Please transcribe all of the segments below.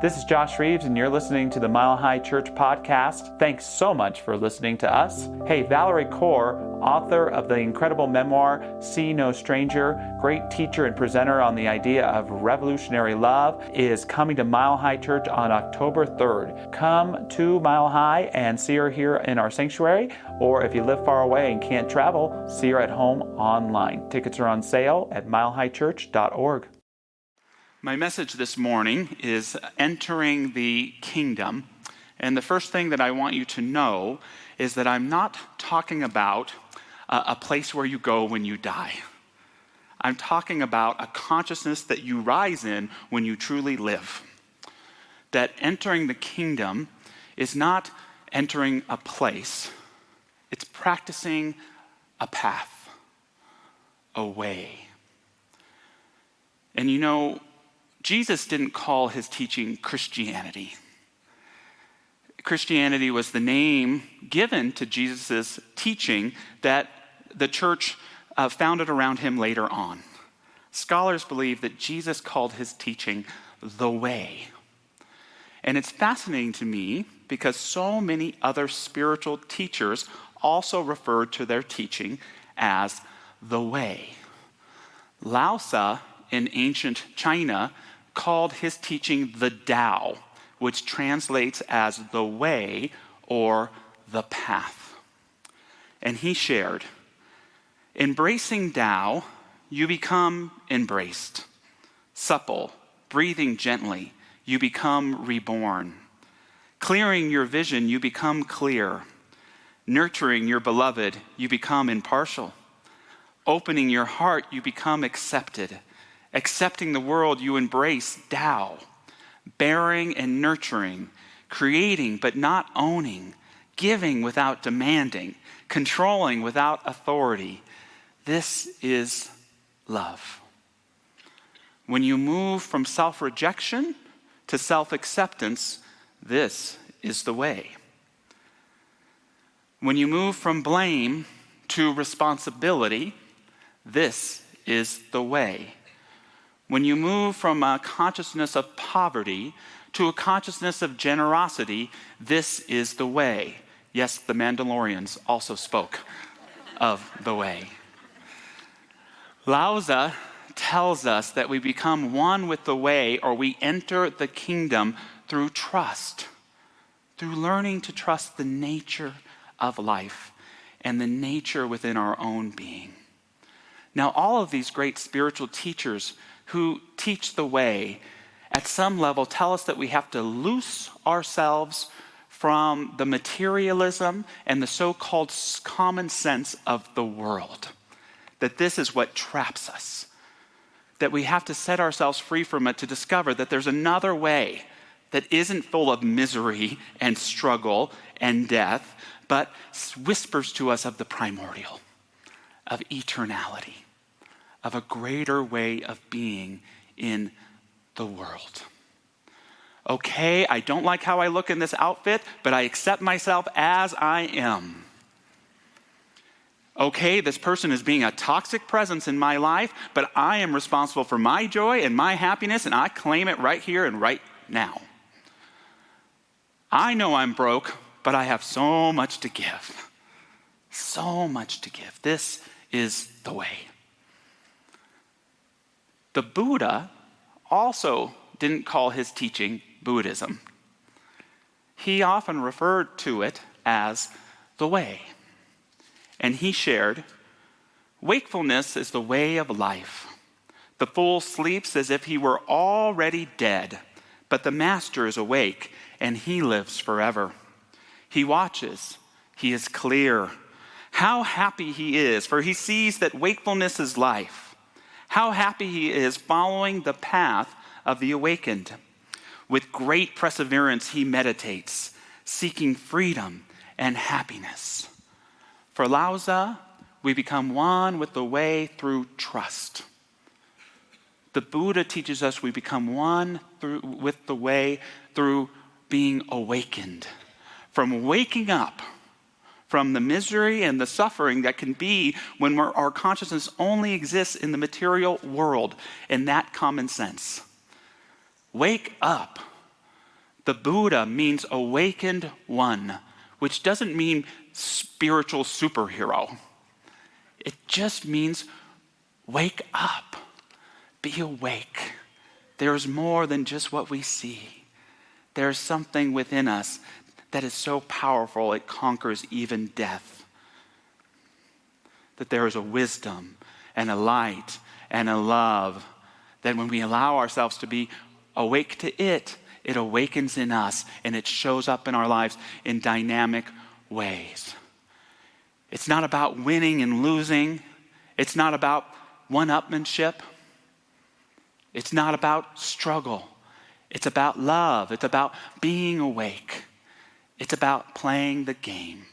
This is Josh Reeves, and you're listening to the Mile High Church podcast. Thanks so much for listening to us. Hey, Valerie Kaur, author of the incredible memoir, See No Stranger, great teacher and presenter on the idea of revolutionary love, is coming to Mile High Church on October 3rd. Come to Mile High and see her here in our sanctuary, or if you live far away and can't travel, see her at home online. Tickets are on sale at milehighchurch.org. My message this morning is entering the kingdom. And the first thing that I want you to know is that I'm not talking about a place where you go when you die. I'm talking about a consciousness that you rise in when you truly live. That entering the kingdom is not entering a place. It's practicing a path, a way. And you know, Jesus didn't call his teaching Christianity. Christianity was the name given to Jesus' teaching that the church founded around him later on. Scholars believe that Jesus called his teaching the way. And it's fascinating to me because so many other spiritual teachers also referred to their teaching as the way. Lao Tzu in ancient China called his teaching the Tao, which translates as the way or the path. And he shared, embracing Tao, you become embraced. Supple, breathing gently, you become reborn. Clearing your vision, you become clear. Nurturing your beloved, you become impartial. Opening your heart, you become accepted. Accepting the world, you embrace Tao. Bearing and nurturing, creating but not owning, giving without demanding, controlling without authority. This is love. When you move from self-rejection to self-acceptance, this is the way. When you move from blame to responsibility, this is the way. When you move from a consciousness of poverty to a consciousness of generosity, this is the way. Yes, the Mandalorians also spoke of the way. Lao Tzu tells us that we become one with the way, or we enter the kingdom through trust, through learning to trust the nature of life and the nature within our own being. Now, all of these great spiritual teachers who teach the way, at some level tell us that we have to loose ourselves from the materialism and the so-called common sense of the world. That this is what traps us. That we have to set ourselves free from it to discover that there's another way that isn't full of misery and struggle and death, but whispers to us of the primordial, of eternality, of a greater way of being in the world. Okay, I don't like how I look in this outfit, but I accept myself as I am. Okay, this person is being a toxic presence in my life, but I am responsible for my joy and my happiness, and I claim it right here and right now. I know I'm broke, but I have so much to give. So much to give. This is the way. The Buddha also didn't call his teaching Buddhism. He often referred to it as the way. And he shared, wakefulness is the way of life. The fool sleeps as if he were already dead, but the master is awake and he lives forever. He watches, he is clear. How happy he is, for he sees that wakefulness is life. How happy he is following the path of the awakened. With great perseverance he meditates, seeking freedom and happiness. For Lao Tzu, we become one with the way through trust. The Buddha teaches us we become one with the way through being awakened. From waking up from the misery and the suffering that can be when our consciousness only exists in the material world, in that common sense. Wake up The Buddha means awakened one, which doesn't mean spiritual superhero. It just means wake up, be awake. There's more than just what we see. There's something within us that is so powerful it conquers even death. That there is a wisdom and a light and a love that when we allow ourselves to be awake to it, it awakens in us and it shows up in our lives in dynamic ways. It's not about winning and losing. It's not about one-upmanship. It's not about struggle. It's about love. It's about being awake. It's about playing the game.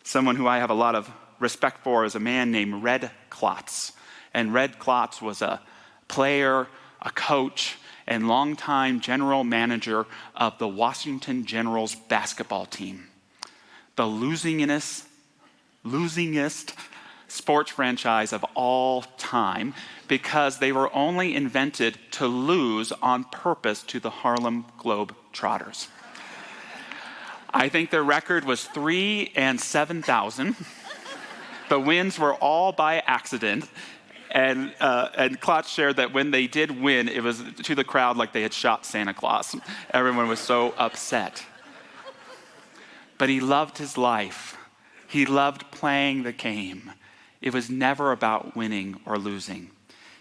Someone who I have a lot of respect for is a man named Red Klotz. And Red Klotz was a player, a coach, and longtime general manager of the Washington Generals basketball team. The losingest sports franchise of all time, because they were only invented to lose on purpose to the Harlem Globetrotters. I think their record was 3-7,000. The wins were all by accident. And Klotz shared that when they did win, it was to the crowd like they had shot Santa Claus. Everyone was so upset. But he loved his life. He loved playing the game. It was never about winning or losing.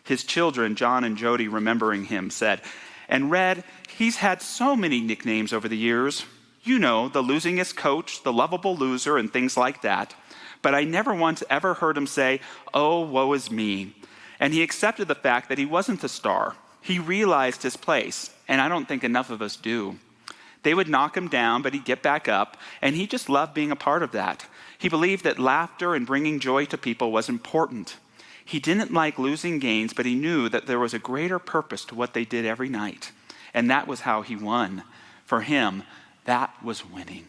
His children, John and Jody, remembering him, said, "And Red, he's had so many nicknames over the years. You know, the losingest coach, the lovable loser, and things like that. But I never once ever heard him say, 'Oh, woe is me.' And he accepted the fact that he wasn't the star. He realized his place, and I don't think enough of us do. They would knock him down, but he'd get back up, and he just loved being a part of that. He believed that laughter and bringing joy to people was important. He didn't like losing games, but he knew that there was a greater purpose to what they did every night, and that was how he won. For him, that was winning."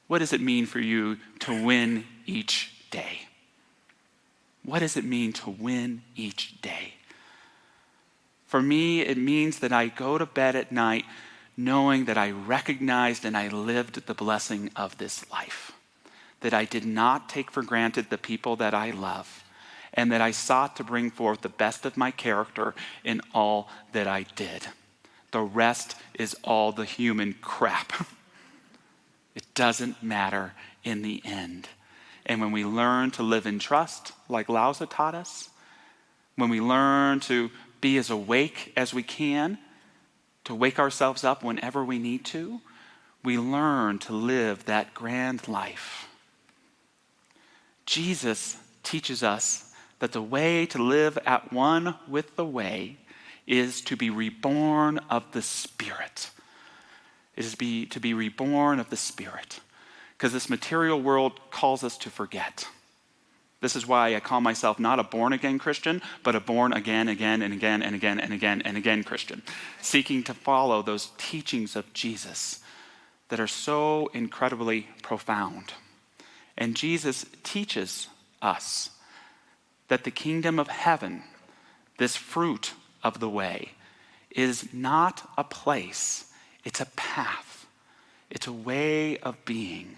What does it mean for you to win each day? What does it mean to win each day? For me, it means that I go to bed at night knowing that I recognized and I lived the blessing of this life. That I did not take for granted the people that I love, and that I sought to bring forth the best of my character in all that I did. The rest is all the human crap. It doesn't matter in the end. And when we learn to live in trust, like Lao Tzu taught us, when we learn to be as awake as we can, to wake ourselves up whenever we need to, we learn to live that grand life. Jesus teaches us that the way to live at one with the way is to be reborn of the Spirit. It is to be reborn of the Spirit. Because this material world calls us to forget. This is why I call myself not a born-again Christian, but a born-again, again, and again, and again, and again, and again Christian, seeking to follow those teachings of Jesus that are so incredibly profound. And Jesus teaches us that the kingdom of heaven, this fruit of the way, is not a place, it's a path. It's a way of being.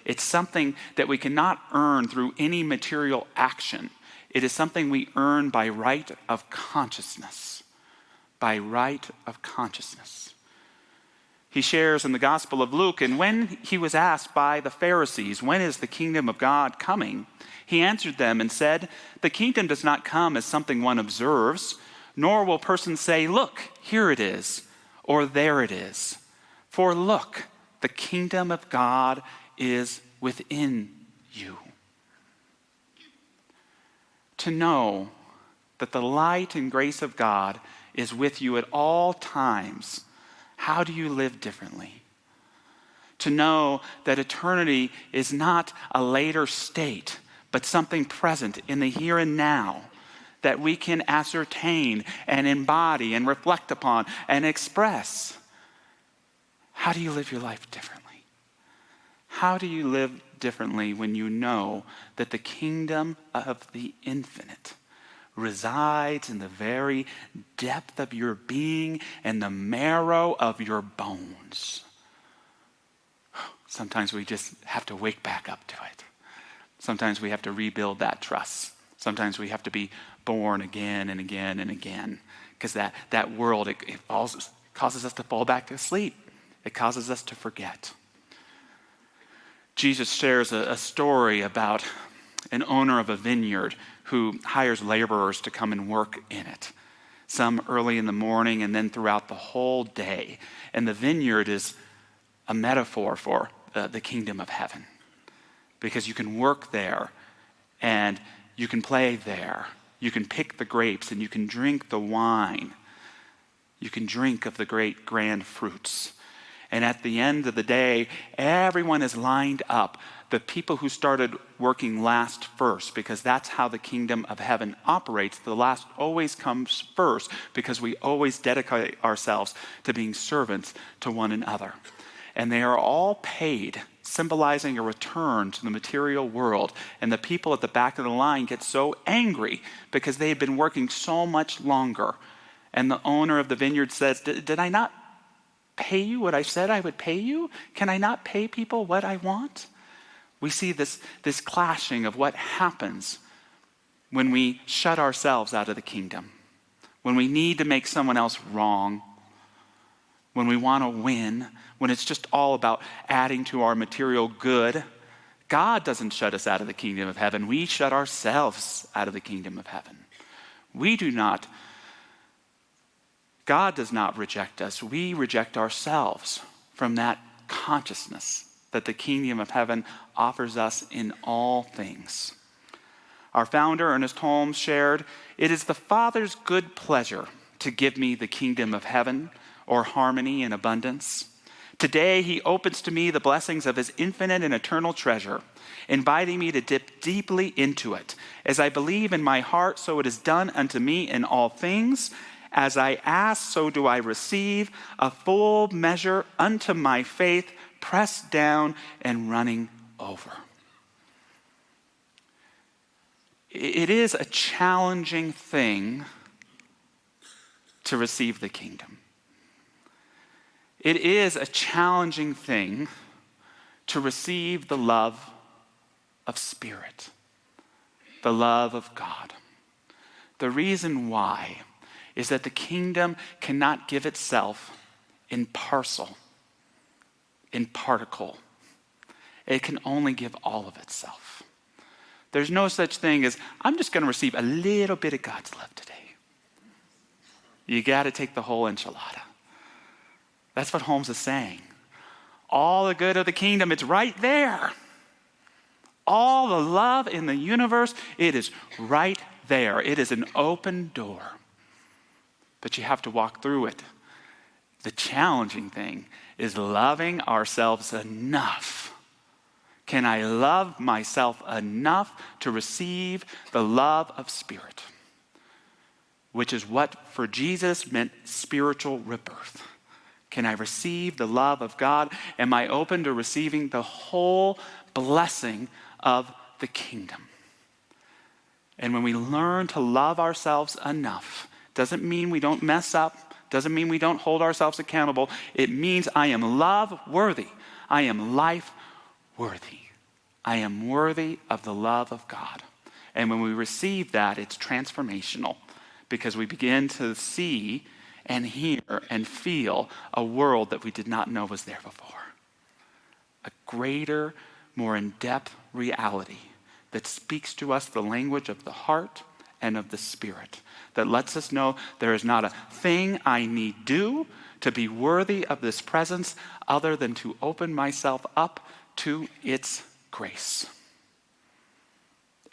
It's something that we cannot earn through any material action. It is something we earn by right of consciousness. By right of consciousness. He shares in the Gospel of Luke, and when he was asked by the Pharisees, "When is the kingdom of God coming?" he answered them and said, "The kingdom does not come as something one observes, nor will persons say, 'Look, here it is,' or 'there it is.' For look, the kingdom of God is within you." To know that the light and grace of God is with you at all times, how do you live differently? To know that eternity is not a later state, but something present in the here and now that we can ascertain and embody and reflect upon and express. How do you live your life differently? How do you live differently when you know that the kingdom of the infinite resides in the very depth of your being and the marrow of your bones. Sometimes we just have to wake back up to it. Sometimes we have to rebuild that trust. Sometimes we have to be born again and again and again. Because that world, it causes us to fall back to sleep. It causes us to forget. Jesus shares a story about an owner of a vineyard who hires laborers to come and work in it. Some early in the morning and then throughout the whole day. And the vineyard is a metaphor for the kingdom of heaven. Because you can work there and you can play there. You can pick the grapes and you can drink the wine. You can drink of the great grand fruits. And at the end of the day, everyone is lined up. The people who started working last first, because that's how the kingdom of heaven operates. The last always comes first because we always dedicate ourselves to being servants to one another. And they are all paid, symbolizing a return to the material world. And the people at the back of the line get so angry because they have been working so much longer. And the owner of the vineyard says, did I not pay you what I said I would pay you? Can I not pay people what I want? We see this clashing of what happens when we shut ourselves out of the kingdom, when we need to make someone else wrong, when we want to win, when it's just all about adding to our material good. God doesn't shut us out of the kingdom of heaven. We shut ourselves out of the kingdom of heaven. God does not reject us. We reject ourselves from that consciousness that the kingdom of heaven offers us in all things. Our founder, Ernest Holmes, shared, "It is the Father's good pleasure to give me the kingdom of heaven, or harmony and abundance. Today he opens to me the blessings of his infinite and eternal treasure, inviting me to dip deeply into it. As I believe in my heart, so it is done unto me in all things. As I ask, so do I receive, a full measure unto my faith, pressed down and running over." It is a challenging thing to receive the kingdom. It is a challenging thing to receive the love of Spirit, the love of God. The reason why is that the kingdom cannot give itself in parcel, in particle. It can only give all of itself. There's no such thing as, I'm just going to receive a little bit of God's love today. You got to take the whole enchilada. That's what Holmes is saying. All the good of the kingdom, it's right there. All the love in the universe, it is right there. It is an open door. But you have to walk through it. The challenging thing is loving ourselves enough. Can I love myself enough to receive the love of Spirit? Which is what for Jesus meant spiritual rebirth. Can I receive the love of God? Am I open to receiving the whole blessing of the kingdom? And when we learn to love ourselves enough, doesn't mean we don't mess up, doesn't mean we don't hold ourselves accountable. It means I am love worthy. I am life worthy. I am worthy of the love of God. And when we receive that, it's transformational because we begin to see and hear and feel a world that we did not know was there before. A greater, more in-depth reality that speaks to us the language of the heart and of the Spirit, that lets us know there is not a thing I need do to be worthy of this presence other than to open myself up to its grace.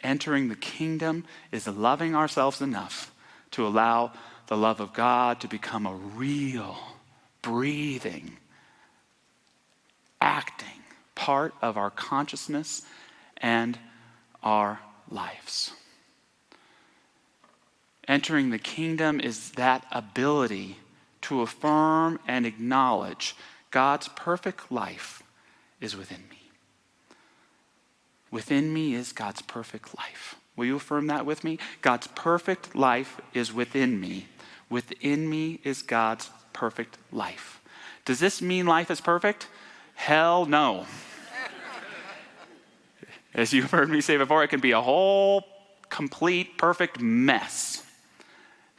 Entering the kingdom is loving ourselves enough to allow the love of God to become a real, breathing, acting part of our consciousness and our lives. Entering the kingdom is that ability to affirm and acknowledge God's perfect life is within me. Within me is God's perfect life. Will you affirm that with me? God's perfect life is within me. Within me is God's perfect life. Does this mean life is perfect? Hell no. As you've heard me say before, it can be a whole, complete, perfect mess.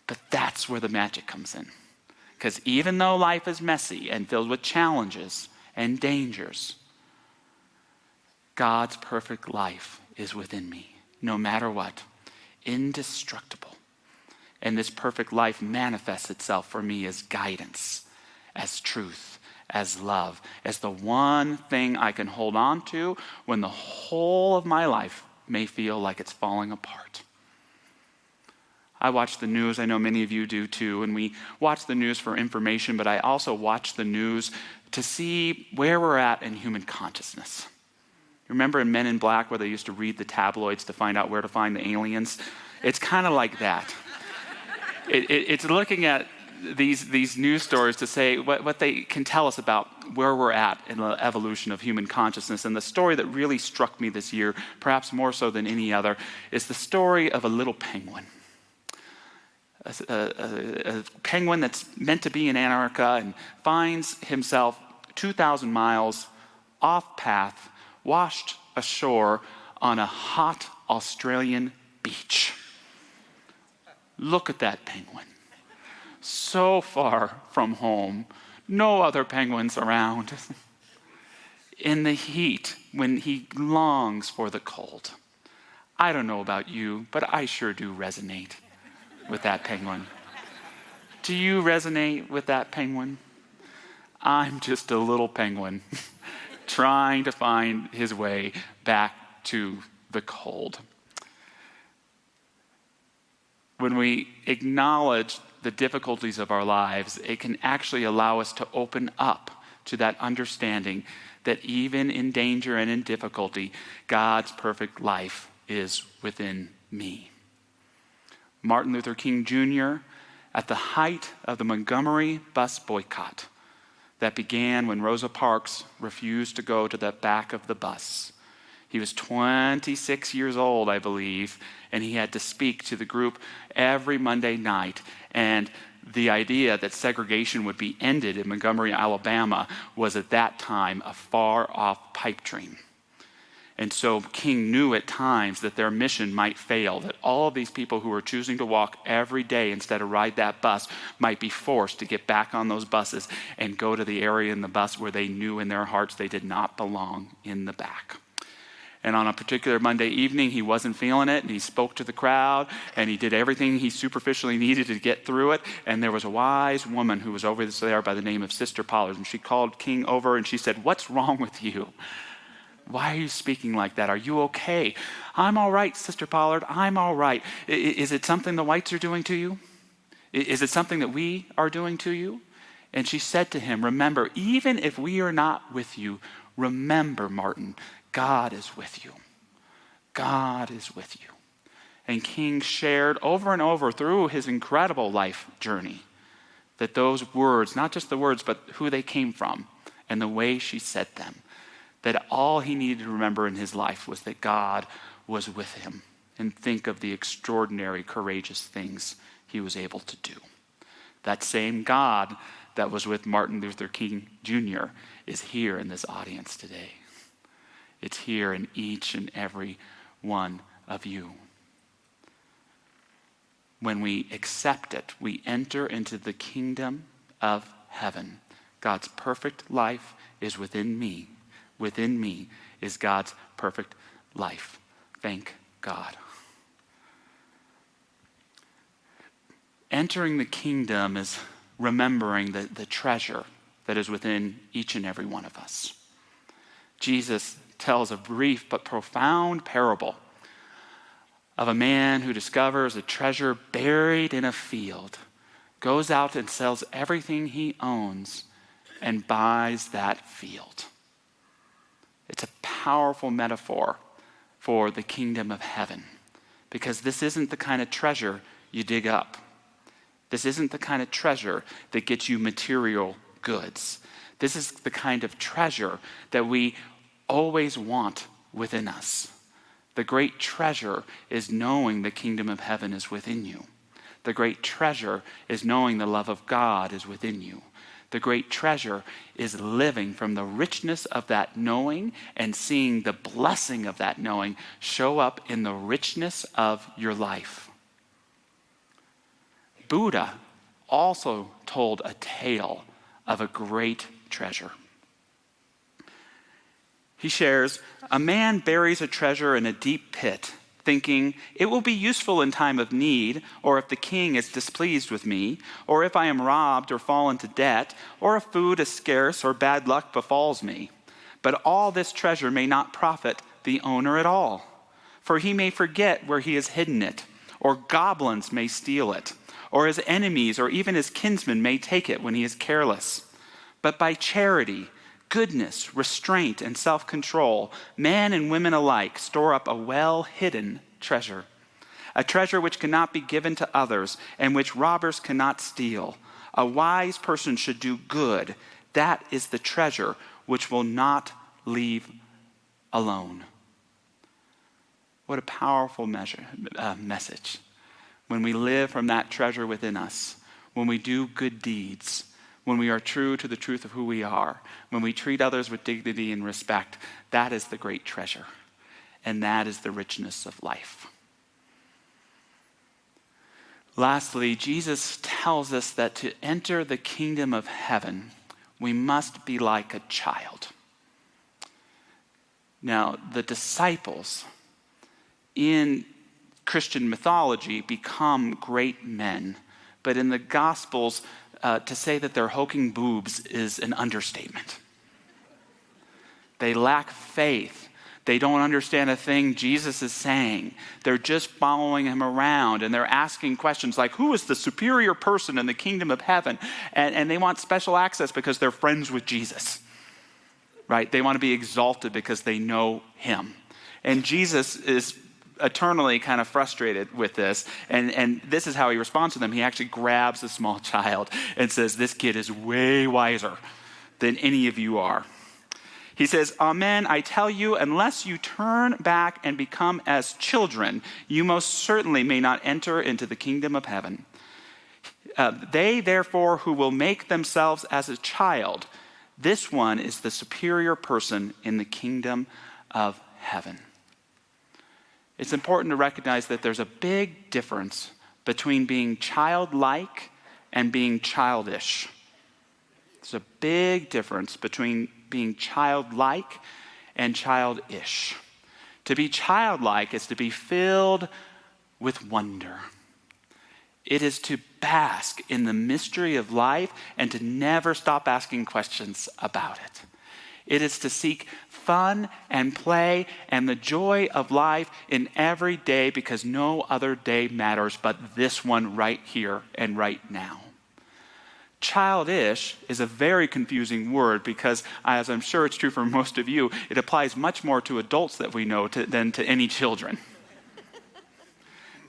But that's where the magic comes in. Because even though life is messy and filled with challenges and dangers, God's perfect life is within me, no matter what, indestructible. And this perfect life manifests itself for me as guidance, as truth, as love, as the one thing I can hold on to when the whole of my life may feel like it's falling apart. I watch the news. I know many of you do too. And we watch the news for information, but I also watch the news to see where we're at in human consciousness. Remember in Men in Black where they used to read the tabloids to find out where to find the aliens? It's kind of like that. It's looking at these news stories to say what they can tell us about where we're at in the evolution of human consciousness. And the story that really struck me this year, perhaps more so than any other, is the story of a little penguin. A penguin that's meant to be in Antarctica and finds himself 2,000 miles off path, washed ashore on a hot Australian beach. Look at that penguin. So far from home, no other penguins around. In the heat, when he longs for the cold. I don't know about you, but I sure do resonate with that penguin. Do you resonate with that penguin? I'm just a little penguin trying to find his way back to the cold. When we acknowledge the difficulties of our lives, it can actually allow us to open up to that understanding that even in danger and in difficulty, God's perfect life is within me. Martin Luther King Jr., at the height of the Montgomery bus boycott that began when Rosa Parks refused to go to the back of the bus. He was 26 years old, I believe, and he had to speak to the group every Monday night. And the idea that segregation would be ended in Montgomery, Alabama, was at that time a far-off pipe dream. And so King knew at times that their mission might fail, that all of these people who were choosing to walk every day instead of ride that bus might be forced to get back on those buses and go to the area in the bus where they knew in their hearts they did not belong, in the back. And on a particular Monday evening, he wasn't feeling it, and he spoke to the crowd, and he did everything he superficially needed to get through it. And there was a wise woman who was over there by the name of Sister Pollard, and she called King over, and she said, "What's wrong with you? Why are you speaking like that? Are you okay?" "I'm all right, Sister Pollard. I'm all right." Is it something the whites are doing to you? Is it something that we are doing to you? And she said to him, "Remember, even if we are not with you, remember, Martin, God is with you. God is with you." And King shared over and over through his incredible life journey that those words, not just the words, but who they came from and the way she said them, that all he needed to remember in his life was that God was with him, and think of the extraordinary, courageous things he was able to do. That same God that was with Martin Luther King Jr. is here in this audience today. It's here in each and every one of you. When we accept it, we enter into the kingdom of heaven. God's perfect life is within me. Within me is God's perfect life. Thank God. Entering the kingdom is remembering the treasure that is within each and every one of us. Jesus tells a brief but profound parable of a man who discovers a treasure buried in a field, goes out and sells everything he owns, and buys that field. It's a powerful metaphor for the kingdom of heaven, because this isn't the kind of treasure you dig up. This isn't the kind of treasure that gets you material goods. This is the kind of treasure that we always want within us. The great treasure is knowing the kingdom of heaven is within you. The great treasure is knowing the love of God is within you. The great treasure is living from the richness of that knowing and seeing the blessing of that knowing show up in the richness of your life. Buddha also told a tale of a great treasure. He shares, a man buries a treasure in a deep pit, thinking, it will be useful in time of need, or if the king is displeased with me, or if I am robbed or fall into debt, or if food is scarce or bad luck befalls me. But all this treasure may not profit the owner at all, for he may forget where he has hidden it, or goblins may steal it, or his enemies or even his kinsmen may take it when he is careless. But by charity, goodness, restraint, and self-control, men and women alike store up a well-hidden treasure, a treasure which cannot be given to others and which robbers cannot steal. A wise person should do good. That is the treasure which will not leave alone. What a powerful message. When we live from that treasure within us, when we do good deeds, when we are true to the truth of who we are, when we treat others with dignity and respect, that is the great treasure. And that is the richness of life. Lastly, Jesus tells us that to enter the kingdom of heaven, we must be like a child. Now, the disciples in Christian mythology become great men, but in the Gospels, to say that they're hulking boobs is an understatement. They lack faith. They don't understand a thing Jesus is saying. They're just following him around, and they're asking questions like, who is the superior person in the kingdom of heaven? And they want special access because they're friends with Jesus, right? They want to be exalted because they know him. And Jesus is eternally kind of frustrated with this. And this is how he responds to them. He actually grabs a small child and says, this kid is way wiser than any of you are. He says, Amen, I tell you, unless you turn back and become as children, you most certainly may not enter into the kingdom of heaven. They, therefore, who will make themselves as a child, this one is the superior person in the kingdom of heaven. It's important to recognize that there's a big difference between being childlike and being childish. There's a big difference between being childlike and childish. To be childlike is to be filled with wonder. It is to bask in the mystery of life and to never stop asking questions about it. It is to seek fun and play and the joy of life in every day because no other day matters but this one right here and right now. Childish is a very confusing word because, as I'm sure it's true for most of you, it applies much more to adults that we know than to any children.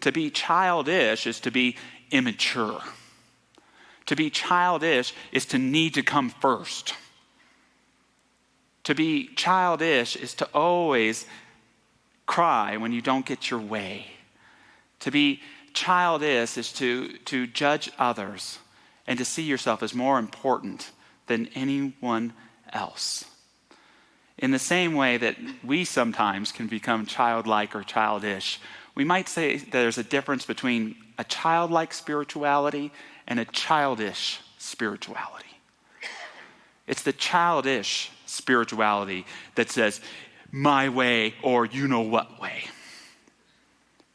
To be childish is to be immature. To be childish is to need to come first. To be childish is to always cry when you don't get your way. To be childish is to judge others and to see yourself as more important than anyone else. In the same way that we sometimes can become childlike or childish, we might say there's a difference between a childlike spirituality and a childish spirituality. It's the childish spirituality that says, my way or you know what way.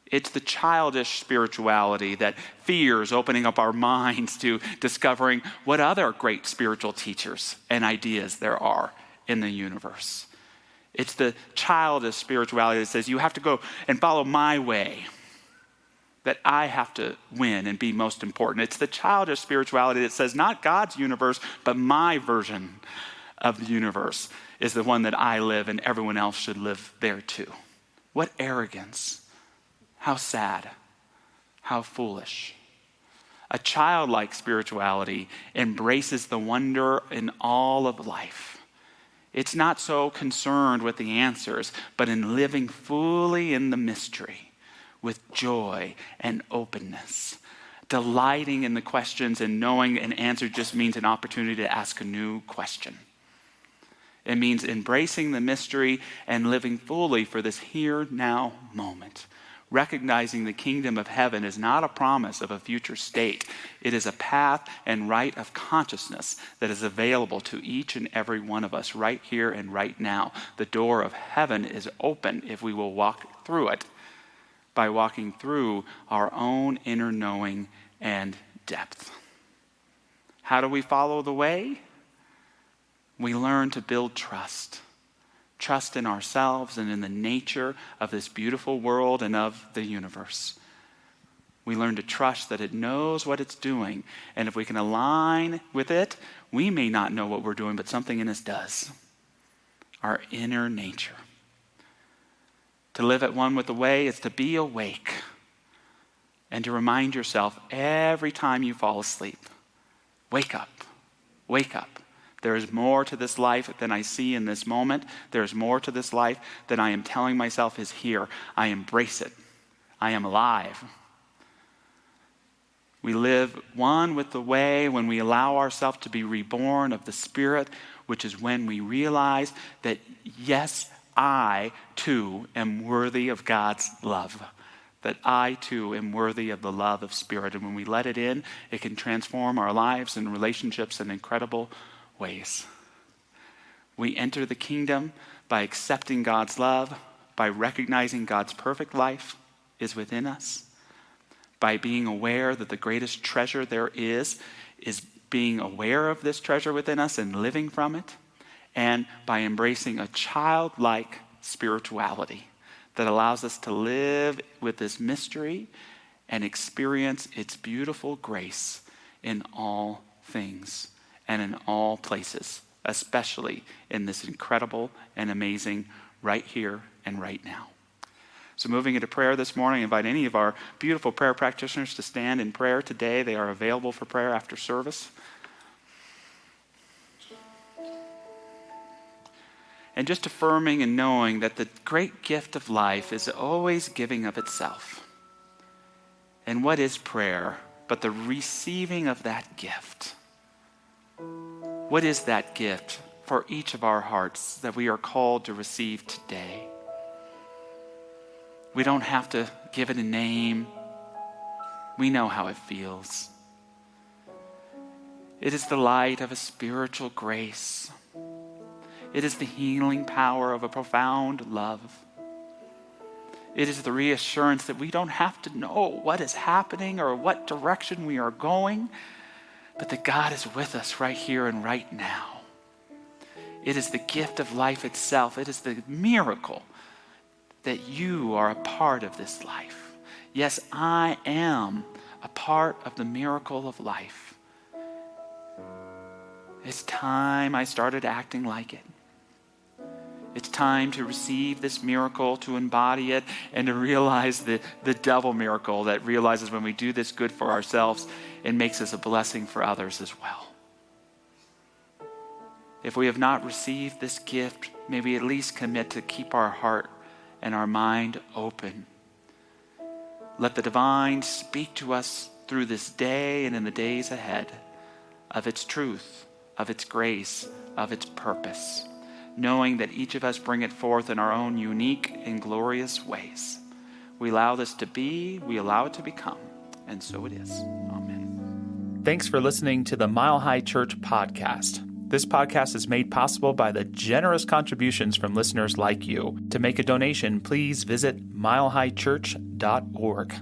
It's the childish spirituality that fears opening up our minds to discovering what other great spiritual teachers and ideas there are in the universe. It's the childish spirituality that says you have to go and follow my way, that I have to win and be most important. It's the childish spirituality that says not God's universe, but my version of the universe is the one that I live and everyone else should live there too. What arrogance. How sad. How foolish. A childlike spirituality embraces the wonder in all of life. It's not so concerned with the answers, but in living fully in the mystery with joy and openness, delighting in the questions and knowing an answer just means an opportunity to ask a new question. It means embracing the mystery and living fully for this here now moment. Recognizing the kingdom of heaven is not a promise of a future state. It is a path and right of consciousness that is available to each and every one of us right here and right now. The door of heaven is open if we will walk through it by walking through our own inner knowing and depth. How do we follow the way? We learn to build trust. Trust in ourselves and in the nature of this beautiful world and of the universe. We learn to trust that it knows what it's doing. And if we can align with it, we may not know what we're doing, but something in us does. Our inner nature. To live at one with the way is to be awake and to remind yourself every time you fall asleep, wake up, wake up. There is more to this life than I see in this moment. There is more to this life than I am telling myself is here. I embrace it. I am alive. We live one with the way when we allow ourselves to be reborn of the Spirit, which is when we realize that, yes, I too am worthy of God's love. That I too am worthy of the love of Spirit. And when we let it in, it can transform our lives and relationships in incredible ways. We enter the kingdom by accepting God's love, by recognizing God's perfect life is within us, by being aware that the greatest treasure there is being aware of this treasure within us and living from it, and by embracing a childlike spirituality that allows us to live with this mystery and experience its beautiful grace in all things and in all places, especially in this incredible and amazing right here and right now. So moving into prayer this morning, I invite any of our beautiful prayer practitioners to stand in prayer today. They are available for prayer after service. And just affirming and knowing that the great gift of life is always giving of itself. And what is prayer but the receiving of that gift? What is that gift for each of our hearts that we are called to receive today? We don't have to give it a name. We know how it feels. It is the light of a spiritual grace. It is the healing power of a profound love. It is the reassurance that we don't have to know what is happening or what direction we are going, but that God is with us right here and right now. It is the gift of life itself. It is the miracle that you are a part of this life. Yes, I am a part of the miracle of life. It's time I started acting like it. It's time to receive this miracle, to embody it, and to realize the double miracle that realizes when we do this good for ourselves, it makes us a blessing for others as well. If we have not received this gift, may we at least commit to keep our heart and our mind open. Let the divine speak to us through this day and in the days ahead of its truth, of its grace, of its purpose, knowing that each of us bring it forth in our own unique and glorious ways. We allow this to be, we allow it to become, and so it is. Amen. Thanks for listening to the Mile High Church podcast. This podcast is made possible by the generous contributions from listeners like you. To make a donation, please visit milehighchurch.org.